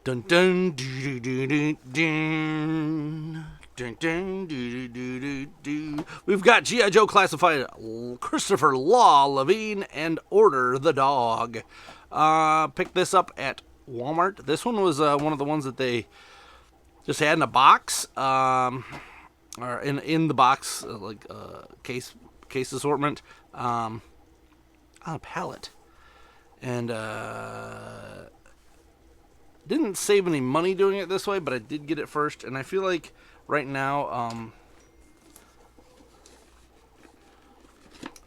Dun dun doo doo doo doo. Dun, dun, doo, doo, doo, doo. We've got G.I. Joe Classified, Christopher Law Levine, and Order the Dog. Picked this up at Walmart. This one was one of the ones that they just had in a box, or in the box, case assortment, on a pallet, and didn't save any money doing it this way, but I did get it first, and I feel like right now,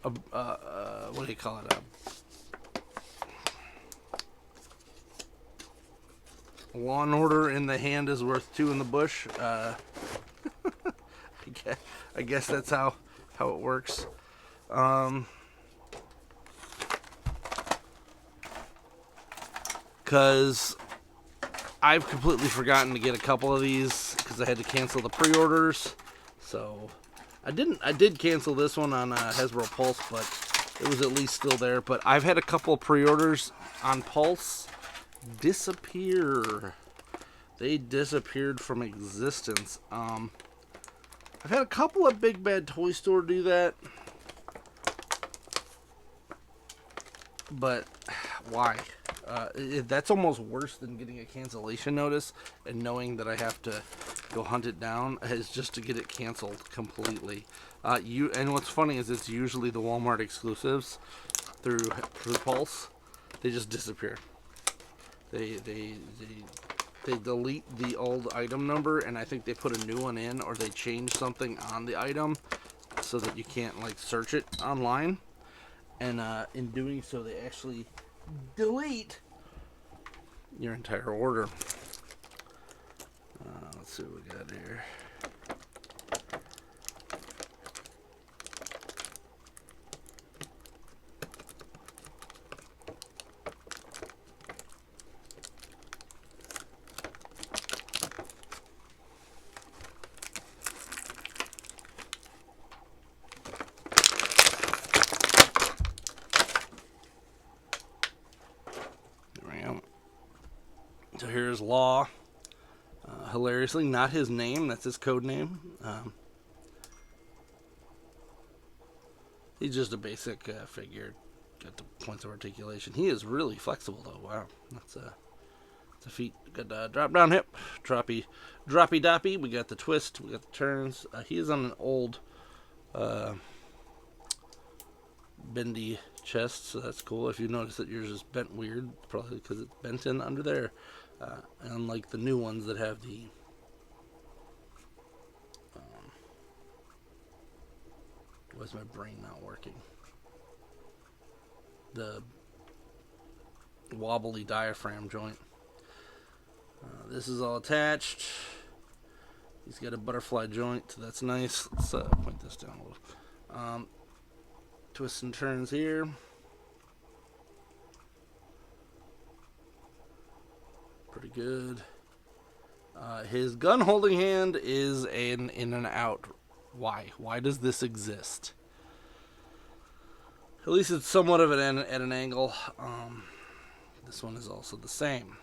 what do you call it? Law and Order in the hand is worth two in the bush. I guess that's how it works. Because I've completely forgotten to get a couple of these because I had to cancel the pre-orders. So I did cancel this one on Hasbro Pulse, but it was at least still there. But I've had a couple of pre-orders on Pulse disappear. They disappeared from existence. I've had a couple of Big Bad Toy Store do that, but why? That's almost worse than getting a cancellation notice and knowing that I have to go hunt it down, is just to get it canceled completely. And what's funny is it's usually the Walmart exclusives through Pulse. They just disappear. They delete the old item number, and I think they put a new one in, or they change something on the item so that you can't like search it online. And in doing so, they actually delete your entire order. Let's see what we got here. So here's Law. Hilariously, not his name. That's his code name. He's just a basic figure. Got the points of articulation. He is really flexible, though. Wow. That's a feat. Got the drop down hip. Droppy doppy. We got the twist. We got the turns. He is on an old bendy chest, so that's cool. If you notice that yours is bent weird, probably because it's bent in under there. Unlike the new ones that have the why's my brain not working? The wobbly diaphragm joint. This is all attached. He's got a butterfly joint, so that's nice. Let's point this down a little. Twists and turns here. Pretty good. His gun holding hand is an in and out. Why? Why does this exist? At least it's somewhat of an at an angle. This one is also the same.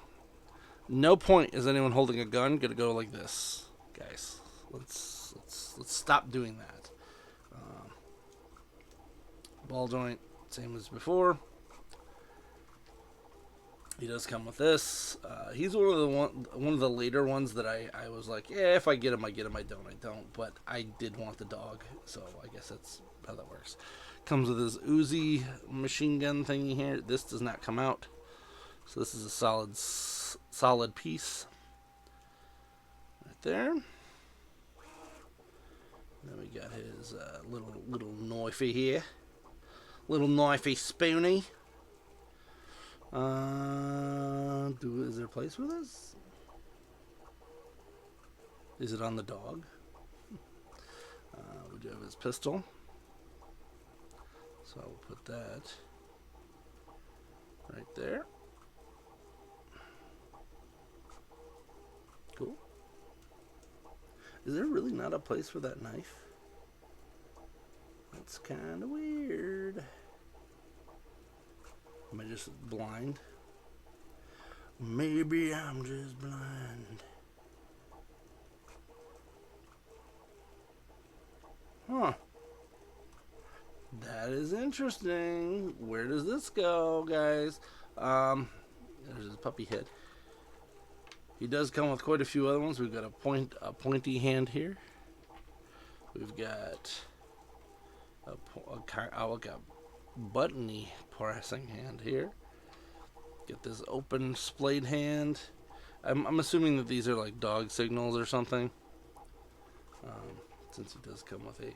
No point is anyone holding a gun gonna go like this, guys. Let's stop doing that. Ball joint, same as before. He does come with this. He's one of the later ones that I was like, yeah, if I get him, I get him. I don't. But I did want the dog, so I guess that's how that works. Comes with his Uzi machine gun thingy here. This does not come out, so this is a solid piece right there. Then we got his little knifey here, little knifey spoonie. Is there a place for this? Is it on the dog? We do have his pistol, so I will put that right there. Cool. Is there really not a place for that knife? That's kind of weird. Am I just blind? Maybe I'm just blind. Huh. That is interesting. Where does this go, guys? There's his puppy head. He does come with quite a few other ones. We've got a pointy hand here. We've got like a buttony pressing hand here. Get this open splayed hand. I'm assuming that these are like dog signals or something. Since he does come with a...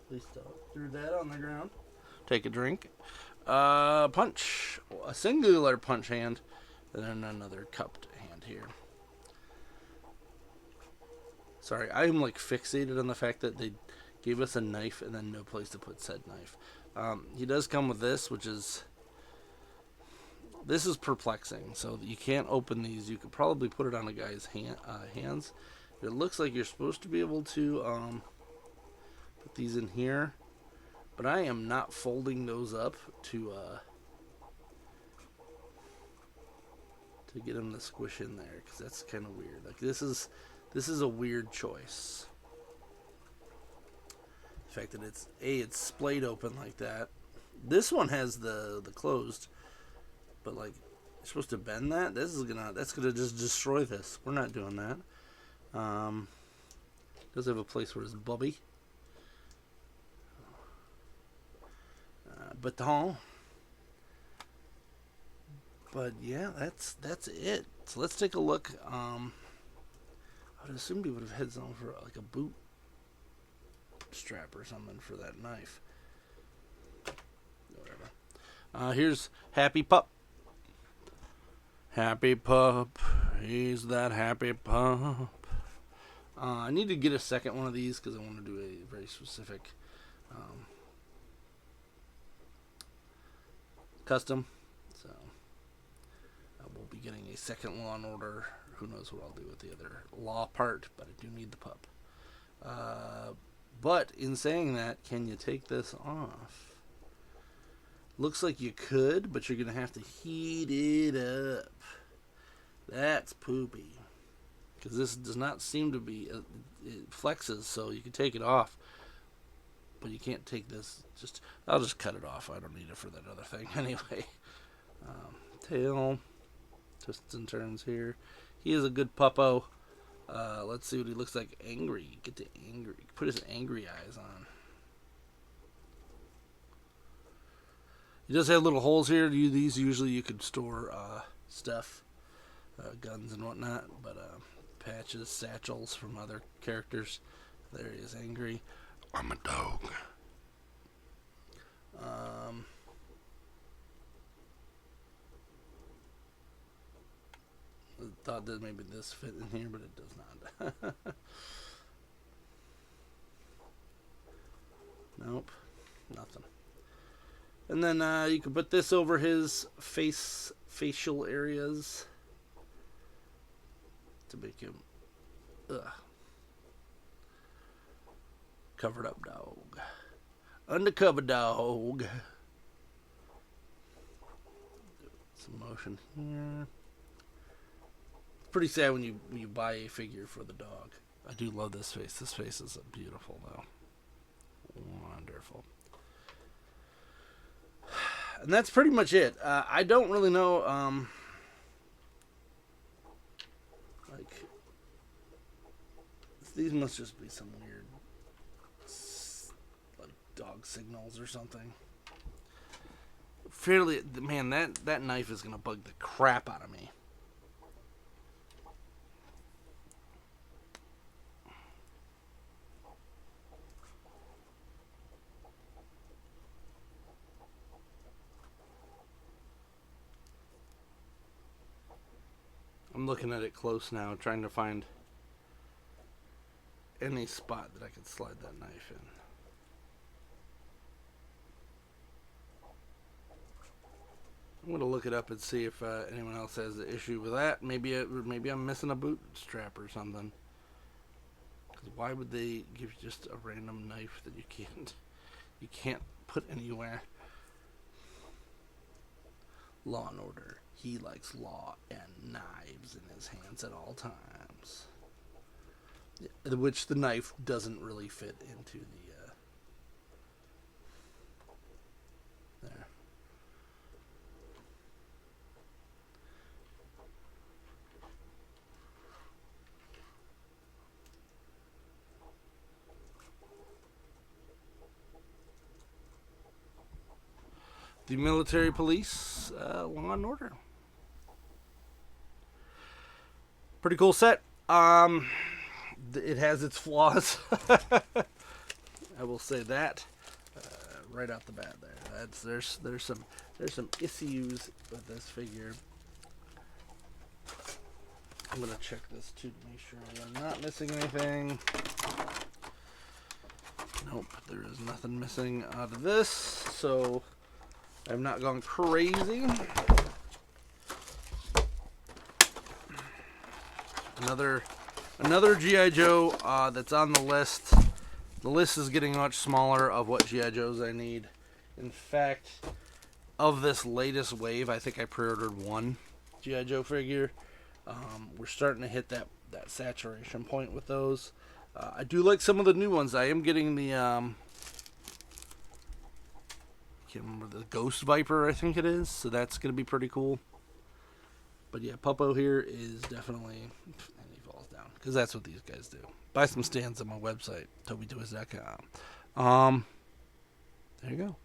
Please stop. Threw that on the ground. Take a drink. Punch. A singular punch hand. And then another cupped hand here. Sorry, I'm like fixated on the fact that they gave us a knife and then no place to put said knife. He does come with this, which is... This is perplexing. So you can't open these. You could probably put it on a guy's hands. It looks like you're supposed to be able to put these in here. But I am not folding those up to get them to squish in there, because that's kind of weird. Like this is a weird choice. The fact that it's splayed open like that. This one has the closed, but like you're supposed to bend that. That's gonna just destroy this. We're not doing that. Does have a place where it's bubby. Baton. But yeah, that's it. So let's take a look. I would assume he would have had something for like a boot strap or something for that knife. Whatever. Here's Happy Pup. Happy Pup. He's that happy pup. I need to get a second one of these because I want to do a very specific custom. So I will be getting a second Law and Order. Who knows what I'll do with the other law part, but I do need the pup. But in saying that, can you take this off? Looks like you could, but you're going to have to heat it up. That's poopy. Because this does not seem to be... it flexes, so you can take it off. But you can't take this... I'll just cut it off. I don't need it for that other thing anyway. Tail. Twists and turns here. He is a good puppo. Let's see what he looks like. Angry. Get the angry. Put his angry eyes on. He does have little holes here. These usually you could store stuff. Guns and whatnot. But patches, satchels from other characters. There he is, angry. I'm a dog. I thought that maybe this fit in here, but it does not. Nope, nothing. And then you can put this over his facial areas to make him covered up dog. Undercover dog. Some motion here. Pretty sad when you buy a figure for the dog. I do love this face. This face is beautiful though. Wonderful. And that's pretty much it. I don't really know like these must just be some weird like dog signals or something. Man, that knife is gonna bug the crap out of me. I'm looking at it close now, trying to find any spot that I could slide that knife in. I'm going to look it up and see if anyone else has an issue with that. Maybe I'm missing a boot strap or something. Because why would they give you just a random knife that you can't put anywhere? Law and Order. He likes law and knives in his hands at all times. Yeah, which the knife doesn't really fit into the there. The military police, Law and Order. Pretty cool set. It has its flaws. I will say that right off the bat. There's some issues with this figure. I'm gonna check this too to make sure I am not missing anything. Nope, there is nothing missing out of this, so I've not gone crazy. Another G.I. Joe that's on the list. The list is getting much smaller of what G.I. Joes I need. In fact, of this latest wave, I think I pre-ordered one G.I. Joe figure. We're starting to hit that saturation point with those. I do like some of the new ones. I am getting the I can't remember, the Ghost Viper, I think it is. So that's going to be pretty cool. But yeah, Puppo here is definitely, and he falls down, because that's what these guys do. Buy some stands on my website, TobyToys.com. There you go.